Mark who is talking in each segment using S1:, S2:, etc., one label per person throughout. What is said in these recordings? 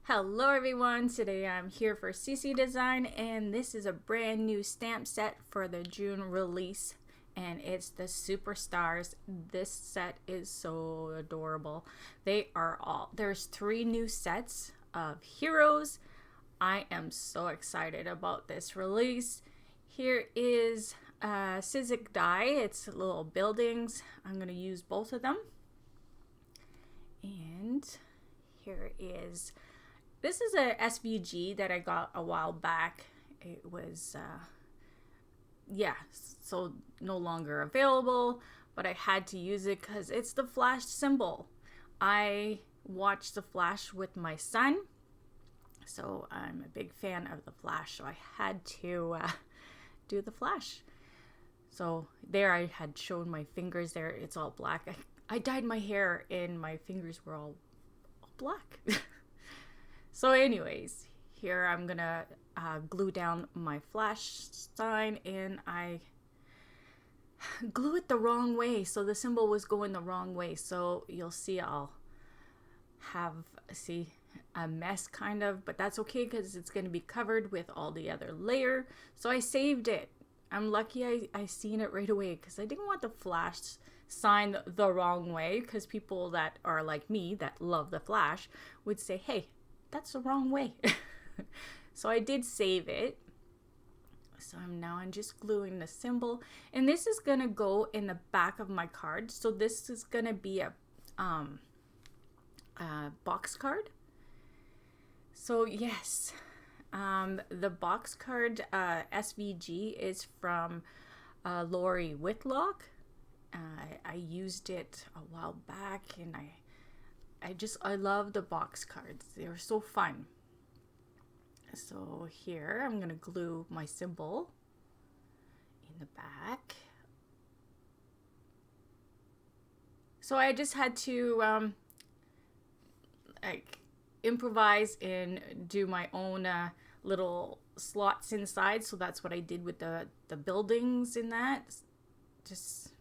S1: Hello everyone, today I'm here for CC Design and this is a brand new stamp set for the June release and it's the Superstars. This set is so adorable. There's 3 new sets of heroes. I am so excited about this release. Here is Sizzix die, it's little buildings. I'm going to use both of them. And here is this is a SVG that I got a while back. It was, so no longer available, but I had to use it because it's the Flash symbol. I watched the Flash with my son, so I'm a big fan of the Flash, so I had to do the Flash. So there I had shown my fingers there. It's all black. I dyed my hair and my fingers were all black. So anyways, here I'm gonna glue down my Flash sign, and I glue it the wrong way, so the symbol was going the wrong way. So you'll see I'll have a mess kind of, but that's okay because it's gonna be covered with all the other layer. So I saved it. I'm lucky I seen it right away because I didn't want the Flash sign the wrong way, because people that are like me that love the Flash would say, hey, that's the wrong way. So I did save it. So I'm just gluing the symbol, and this is gonna go in the back of my card. So this is gonna be a box card. So yes, the box card SVG is from Lori Whitlock. I used it a while back, and I love the box cards. They're so fun. So here I'm gonna glue my symbol in the back. So I just had to improvise and do my own little slots inside. So that's what I did with the buildings in that. Just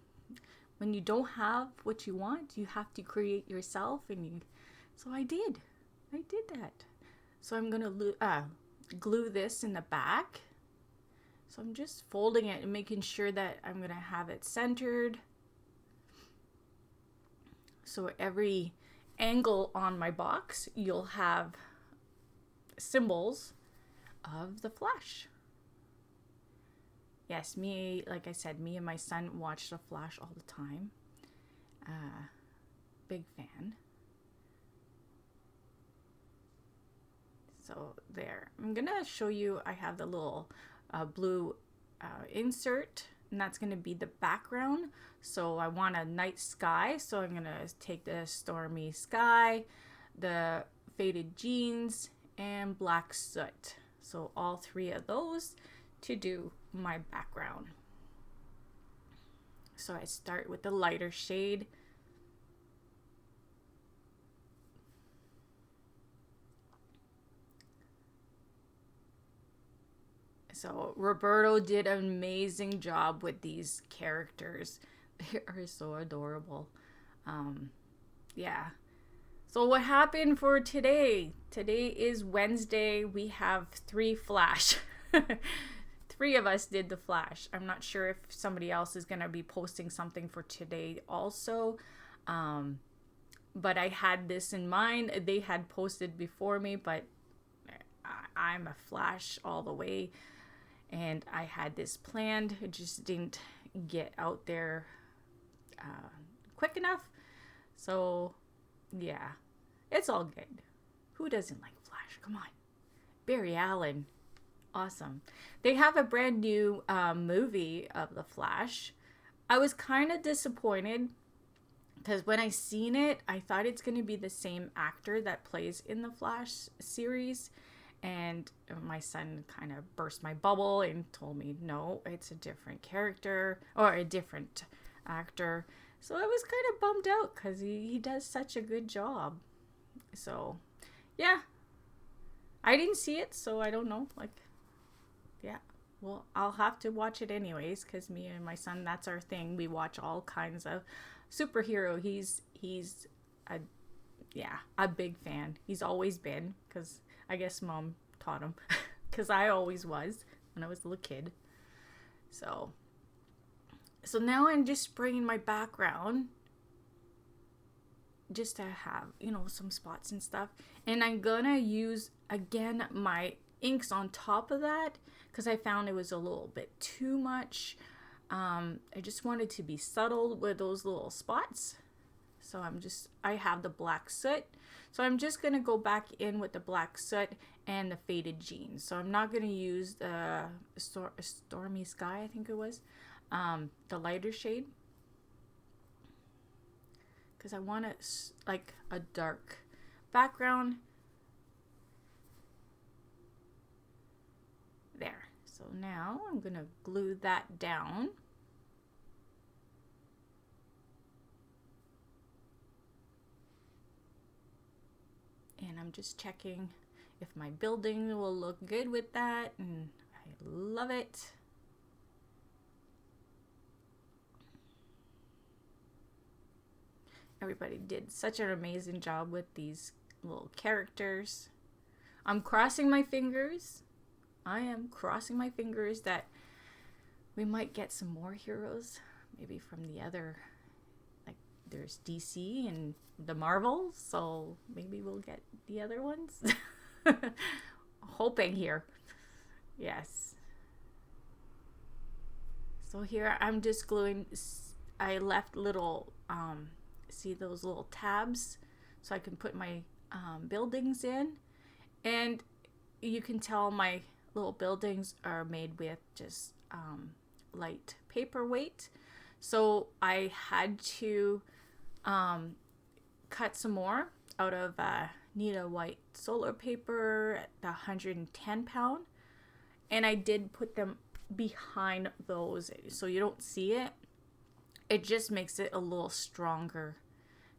S1: when you don't have what you want, you have to create yourself, so I did that. So I'm gonna glue this in the back. So I'm just folding it and making sure that I'm gonna have it centered. So every angle on my box, you'll have symbols of the Flash. Yes, like I said, me and my son watch the Flash all the time. Big fan. So there. I'm gonna show you, I have the little blue insert, and that's gonna be the background. So I want a night sky, so I'm gonna take the stormy sky, the faded jeans, and black soot. So all 3 of those to do my background. So I start with the lighter shade. So Roberto did an amazing job with these characters. They are so adorable. Yeah. So what happened for today? Today is Wednesday. We have 3 Flash. 3 of us did the Flash. I'm not sure if somebody else is going to be posting something for today also. But I had this in mind. They had posted before me, but I'm a Flash all the way. And I had this planned. It just didn't get out there quick enough. So, yeah. It's all good. Who doesn't like Flash? Come on. Barry Allen. Awesome. They have a brand new movie of the Flash. I was kind of disappointed because when I seen it, I thought it's going to be the same actor that plays in the Flash series. And my son kind of burst my bubble and told me, no, it's a different character or a different actor. So I was kind of bummed out because he does such a good job. So, yeah. I didn't see it, so I don't know. Yeah. Well, I'll have to watch it anyways because me and my son, that's our thing. We watch all kinds of superhero. He's a Yeah, a big fan. He's always been, because I guess mom taught him, because I always was when I was a little kid. So, so now I'm just bringing my background just to have, some spots and stuff. And I'm gonna use, again, my inks on top of that, because I found it was a little bit too much. I just wanted to be subtle with those little spots. So I have the black soot. So I'm just going to go back in with the black soot and the faded jeans. So I'm not going to use the Stormy Sky, I think it was, the lighter shade. Because I want it like a dark background. There. So now I'm going to glue that down. And I'm just checking if my building will look good with that, and I love it. Everybody did such an amazing job with these little characters. I'm crossing my fingers. I am crossing my fingers that we might get some more heroes, maybe from the other, like there's DC and the Marvel, so maybe we'll get the other ones. Hoping here. Yes. So here I'm just gluing. I left little, see those little tabs so I can put my buildings in. And you can tell my little buildings are made with just light paperweight. So I had to cut some more out of Nita White Solar Paper, the 110 pound. And I did put them behind those so you don't see it. It just makes it a little stronger.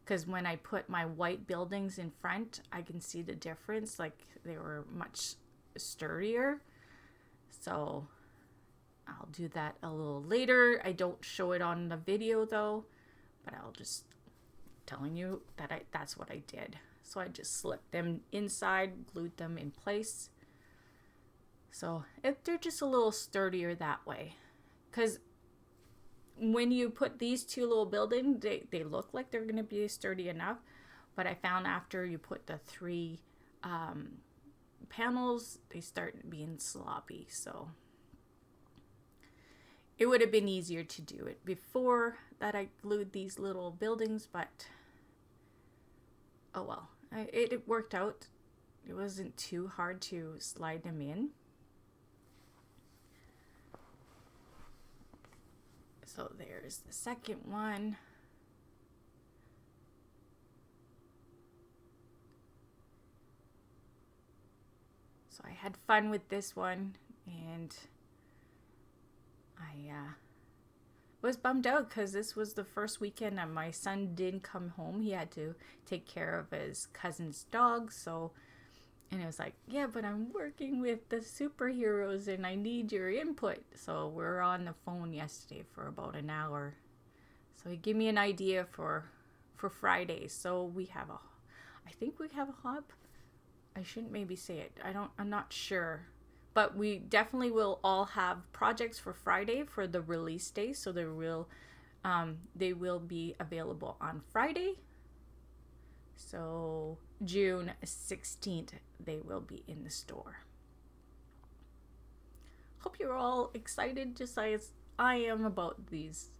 S1: Because when I put my white buildings in front, I can see the difference. Like they were much sturdier. So I'll do that a little later. I don't show it on the video though, but I'll just telling you that that's what I did. So I just slipped them inside, glued them in place. So if they're just a little sturdier that way. Because when you put these two little buildings, they look like they're going to be sturdy enough. But I found after you put the three panels, they start being sloppy. So it would have been easier to do it before that I glued these little buildings, but oh well. It worked out. It wasn't too hard to slide them in. So there's the second one. So I had fun with this one, and I was bummed out because this was the first weekend and my son didn't come home. He had to take care of his cousin's dog. So, and it was like, yeah, but I'm working with the superheroes and I need your input. So we're on the phone yesterday for about an hour. So he gave me an idea for Friday. So we have I think we have a hub. I shouldn't maybe say it. I'm not sure. But we definitely will all have projects for Friday for the release day. So they will be available on Friday. So June 16th, they will be in the store. Hope you're all excited just as I am about these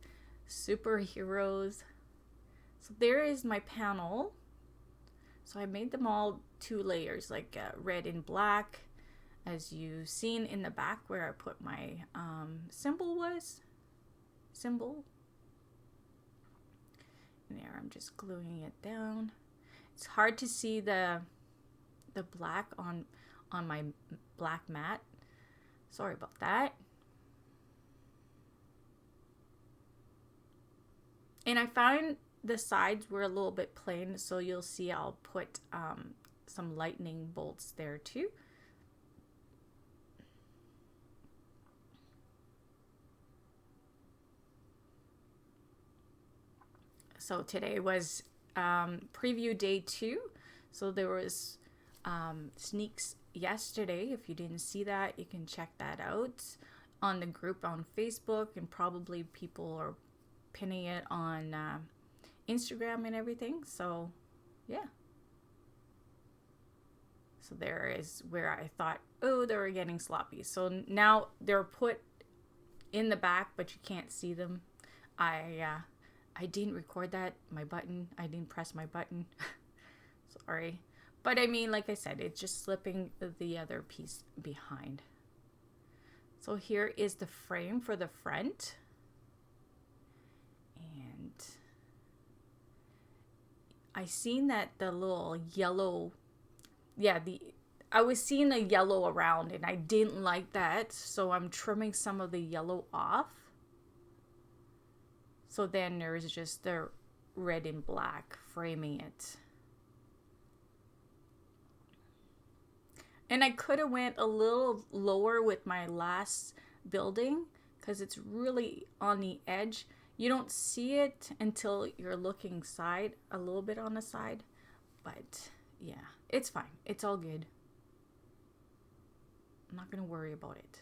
S1: superheroes. So there is my panel. So I made them all 2 layers, like red and black. As you've seen in the back where I put my symbol. And there, I'm just gluing it down. It's hard to see the black on my black mat. Sorry about that. And I find the sides were a little bit plain, so you'll see I'll put some lightning bolts there too. So today was preview day 2 So there was sneaks yesterday. If you didn't see that, you can check that out on the group on Facebook, and probably people are pinning it on Instagram and everything. So yeah. So there is where I thought, oh, they were getting sloppy. So now they're put in the back, but you can't see them. I didn't record that. I didn't press my button. Sorry. But I mean, like I said, it's just slipping the other piece behind. So here is the frame for the front. And I seen that the little yellow, I was seeing the yellow around, and I didn't like that. So I'm trimming some of the yellow off. So then there's just the red and black framing it. And I could have went a little lower with my last building because it's really on the edge. You don't see it until you're looking side, a little bit on the side. But yeah, it's fine. It's all good. I'm not going to worry about it.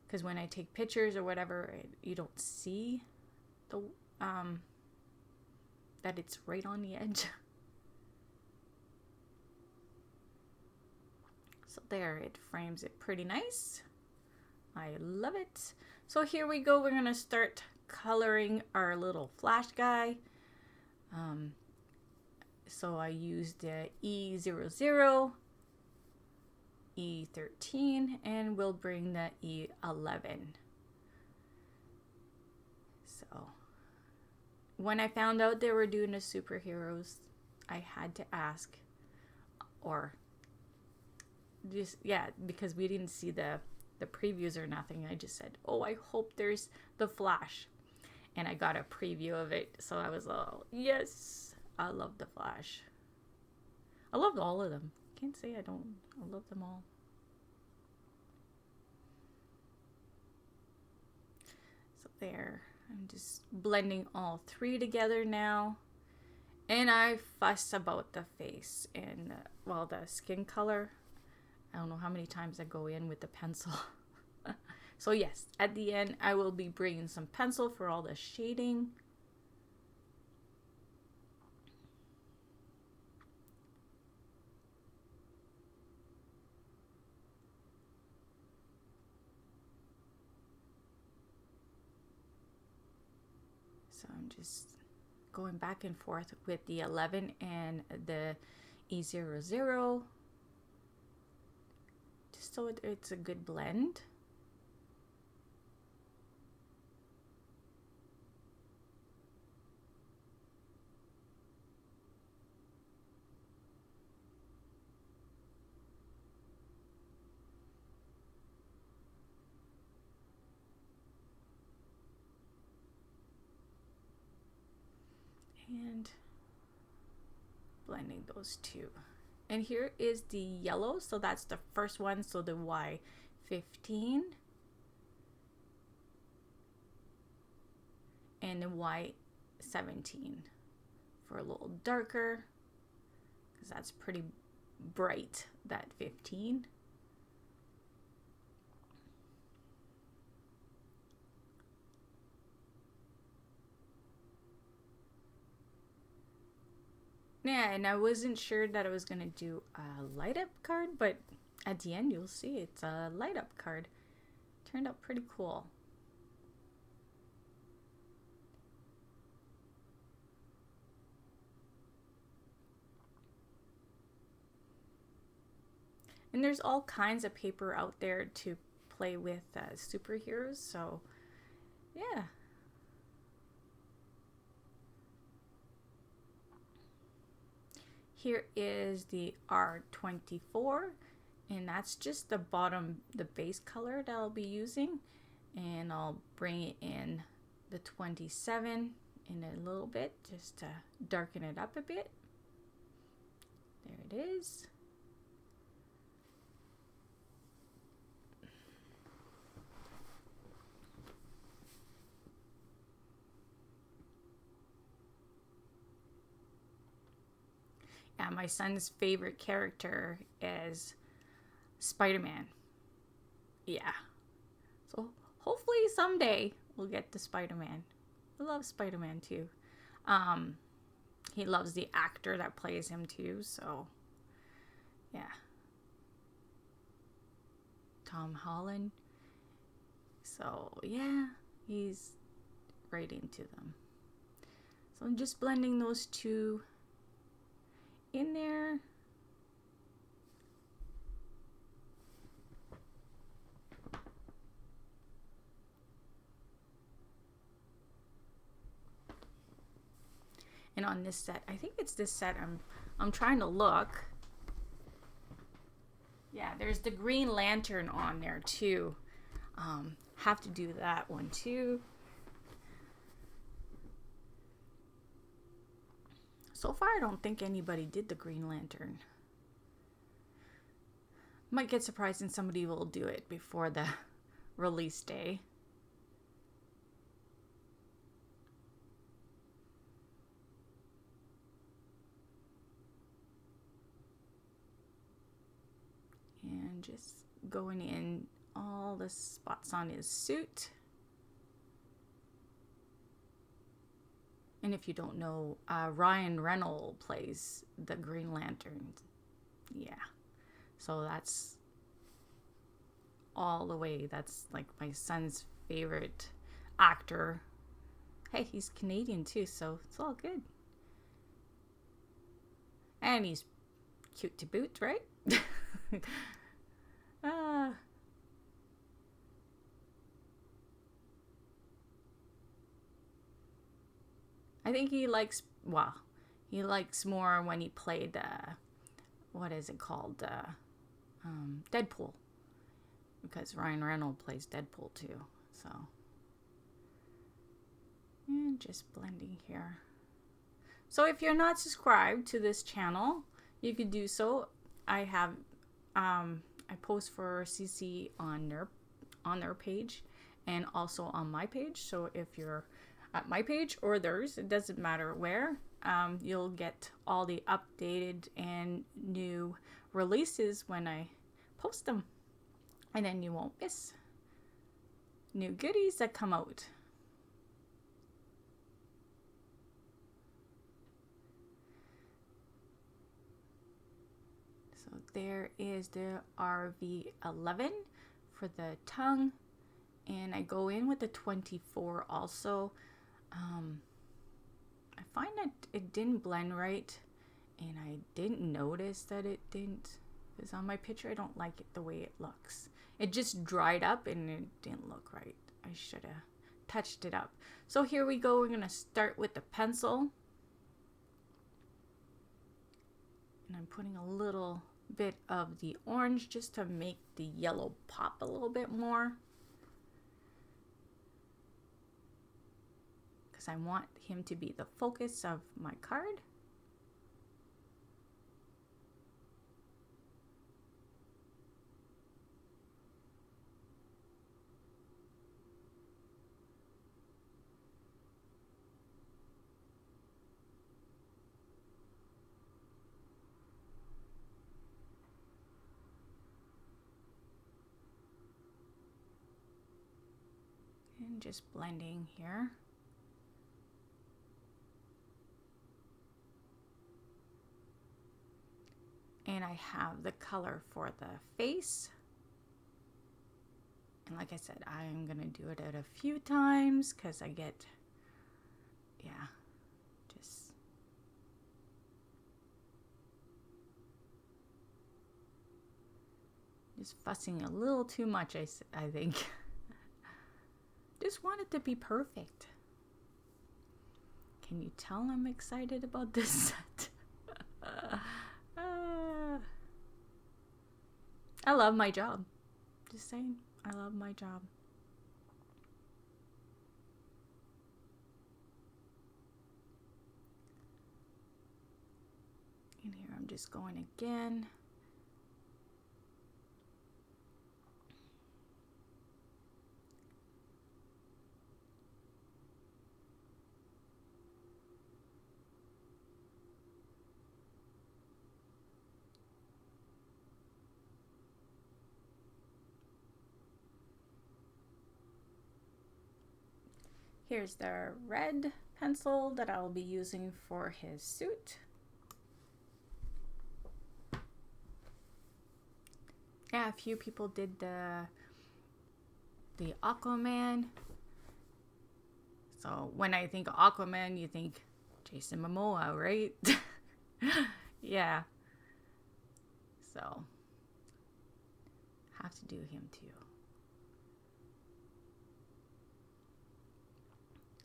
S1: Because when I take pictures or whatever, you don't see the that it's right on the edge. So there, it frames it pretty nice. I love it. So here we go. We're going to start coloring our little flash guy. So I used the E00, E13, and we'll bring the E11. So when I found out they were doing the superheroes, I had to ask, or just, yeah, because we didn't see the previews or nothing. I just said, oh, I hope there's the Flash. And I got a preview of it. So I was like, yes, I love the Flash. I loved all of them. Can't say I don't. I love them all. So there. I'm just blending all three together now. And I fuss about the face and, the skin color. I don't know how many times I go in with the pencil. So yes, at the end, I will be bringing some pencil for all the shading. So I'm just going back and forth with the 11 and the E00. Just so it's a good blend. And blending those two. And here is the yellow, so that's the first one, so the Y15 and the Y17 for a little darker, because that's pretty bright, that 15. Yeah, and I wasn't sure that I was going to do a light up card, but at the end you'll see it's a light up card. Turned out pretty cool. And there's all kinds of paper out there to play with superheroes, so yeah. Here is the R24, and that's just the bottom, the base color that I'll be using. And I'll bring it in the 27 in a little bit, just to darken it up a bit. There it is. And my son's favorite character is Spider-Man. Yeah. So hopefully someday we'll get to Spider-Man. I love Spider-Man too. He loves the actor that plays him too, so yeah. Tom Holland. So yeah, he's right into them. So I'm just blending those two in there. And on this set, I think it's this set I'm trying to look. Yeah, there's the Green Lantern on there too. Have to do that one too. So far, I don't think anybody did the Green Lantern. Might get surprised and somebody will do it before the release day. And just going in all the spots on his suit. And if you don't know, Ryan Reynolds plays the Green Lantern. Yeah. So that's all the way. That's like my son's favorite actor. Hey, he's Canadian too, so it's all good. And he's cute to boot, right? I think he likes, well, he likes more when he played, what is it called? Deadpool. Because Ryan Reynolds plays Deadpool too, so. And just blending here. So if you're not subscribed to this channel, you could do so. I have, I post for CC on their page and also on my page. So if you're at my page or theirs, it doesn't matter where, you'll get all the updated and new releases when I post them. And then you won't miss new goodies that come out. So there is the RV11 for the tongue. And I go in with the 24 also. I find that it didn't blend right. And I didn't notice that it didn't. Because on my picture, I don't like it the way it looks. It just dried up and it didn't look right. I should have touched it up. So here we go. We're going to start with the pencil. And I'm putting a little bit of the orange just to make the yellow pop a little bit more. Because I want him to be the focus of my card. And just blending here. And I have the color for the face. And like I said, I'm going to do it at a few times because I get, yeah, just fussing a little too much, I think. Just want it to be perfect. Can you tell I'm excited about this set? I love my job. Just saying, I love my job. And here I'm just going again. Here's the red pencil that I'll be using for his suit. Yeah, a few people did the Aquaman. So when I think Aquaman, you think Jason Momoa, right? Yeah. So have to do him too.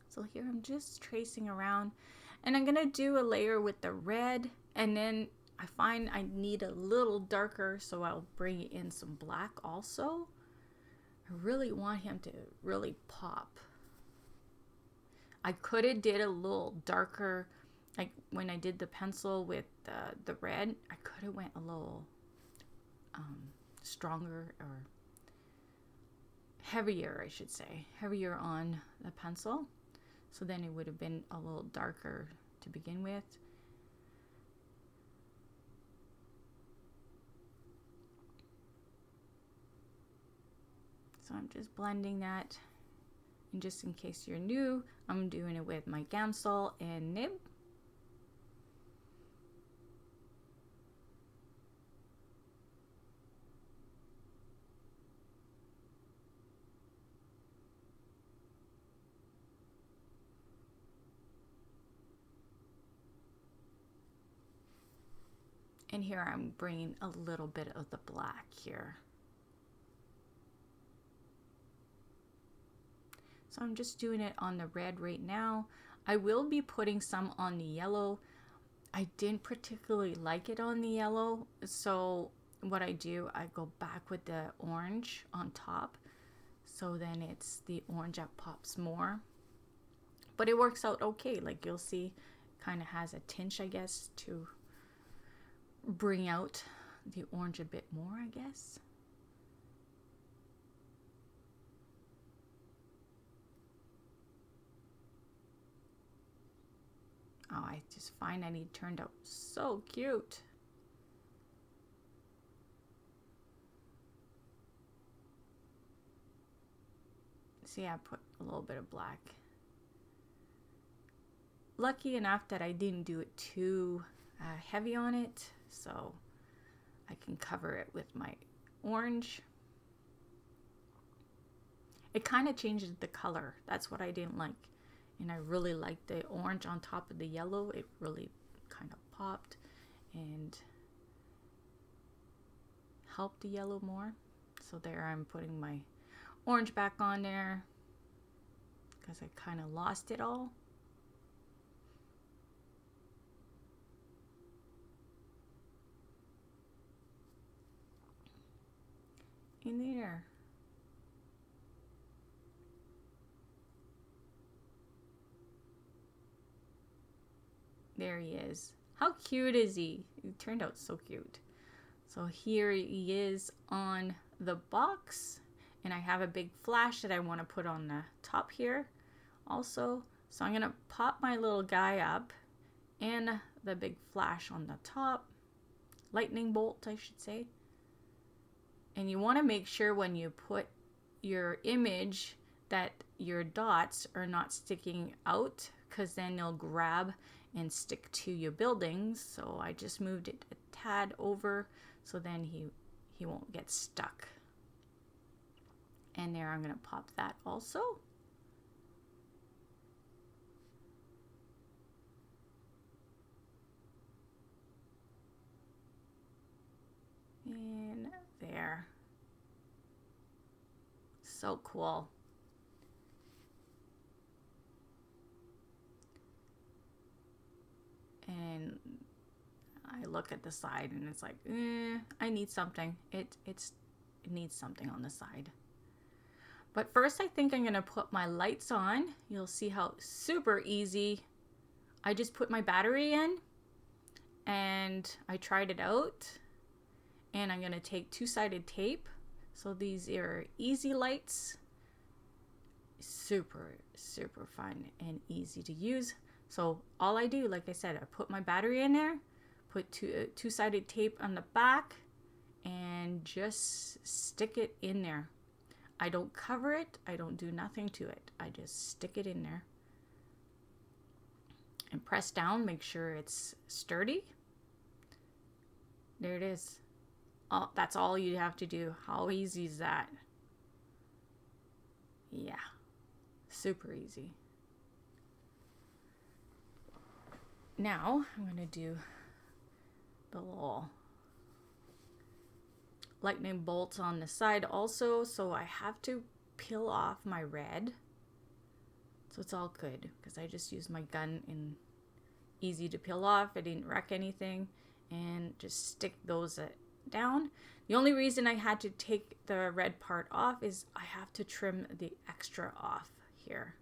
S1: So here I'm just tracing around, and I'm gonna do a layer with the red, and then I find I need a little darker, so I'll bring in some black also. I really want him to really pop. I could have did a little darker, like when I did the pencil with the red, I could have went a little stronger or heavier, I should say, heavier on the pencil. So then it would have been a little darker to begin with. So I'm just blending that. And just in case you're new, I'm doing it with my Gamsol and nib. And here I'm bringing a little bit of the black here. So I'm just doing it on the red right now. I will be putting some on the yellow. I didn't particularly like it on the yellow. So what I do, I go back with the orange on top. So then it's the orange that pops more. But it works out okay. Like you'll see, kind of has a tinge, I guess, to bring out the orange a bit more, I guess. Oh, I just find that he turned out so cute. See, I put a little bit of black. Lucky enough that I didn't do it too heavy on it, so I can cover it with my orange. It kind of changes the color. That's what I didn't like. And I really liked the orange on top of the yellow. It really kind of popped and helped the yellow more. So there I'm putting my orange back on there because I kind of lost it all. In there. There he is. How cute is he? He turned out so cute. So here he is on the box, and I have a big flash that I want to put on the top here also. So I'm going to pop my little guy up and the big flash on the top. Lightning bolt, I should say. And you want to make sure when you put your image that your dots are not sticking out, because then they'll grab and stick to your buildings. So I just moved it a tad over so then he won't get stuck. And there I'm going to pop that also. And there. So cool. And I look at the side and it's like, I need something. It needs something on the side. But first I think I'm going to put my lights on. You'll see how super easy. I just put my battery in and I tried it out. And I'm going to take two-sided tape. So these are easy lights. Super, super fun and easy to use. So all I do, like I said, I put my battery in there, put two-sided tape on the back, and just stick it in there. I don't cover it. I don't do nothing to it. I just stick it in there and press down. Make sure it's sturdy. There it is. Oh, that's all you have to do. How easy is that? Yeah, super easy. Now I'm going to do the little lightning bolts on the side also, so I have to peel off my red. So it's all good because I just used my gun and easy to peel off. I didn't wreck anything, and just stick those down. The only reason I had to take the red part off is I have to trim the extra off here.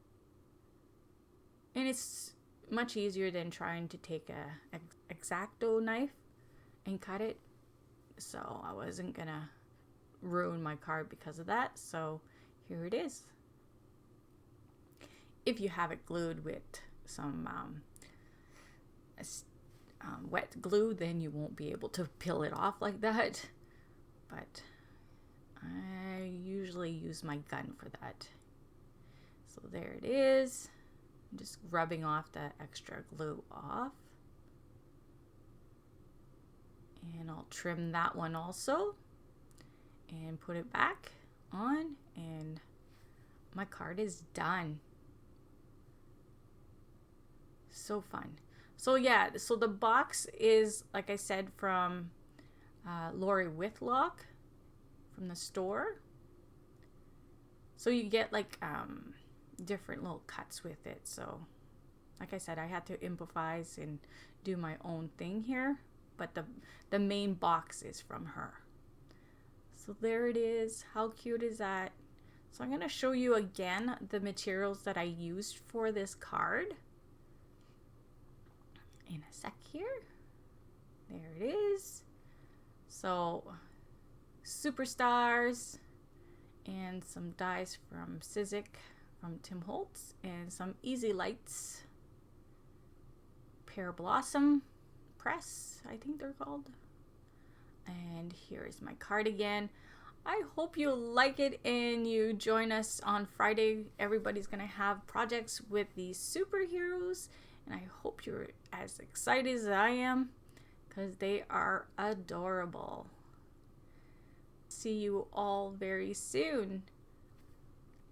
S1: And it's much easier than trying to take a X-Acto knife and cut it. So I wasn't gonna ruin my card because of that. So here it is. If you have it glued with some wet glue, then you won't be able to peel it off like that. But I usually use my gun for that. So there it is. I'm just rubbing off the extra glue off. And I'll trim that one also and put it back on, and my card is done. So fun. So yeah, so the box is, like I said, from Lori Whitlock from the store. So you get like different little cuts with it. So like I said, I had to improvise and do my own thing here, but the main box is from her. So there it is. How cute is that? So I'm going to show you again the materials that I used for this card in a sec here. There it is. So Superstars and some dies from Sizzix from Tim Holtz, and some Easy Lights Pear Blossom Press, I think they're called. And here is my card again. I hope you like it and you join us on Friday. Everybody's gonna have projects with these superheroes, and I hope you're as excited as I am because they are adorable. See you all very soon.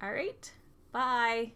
S1: All right, bye.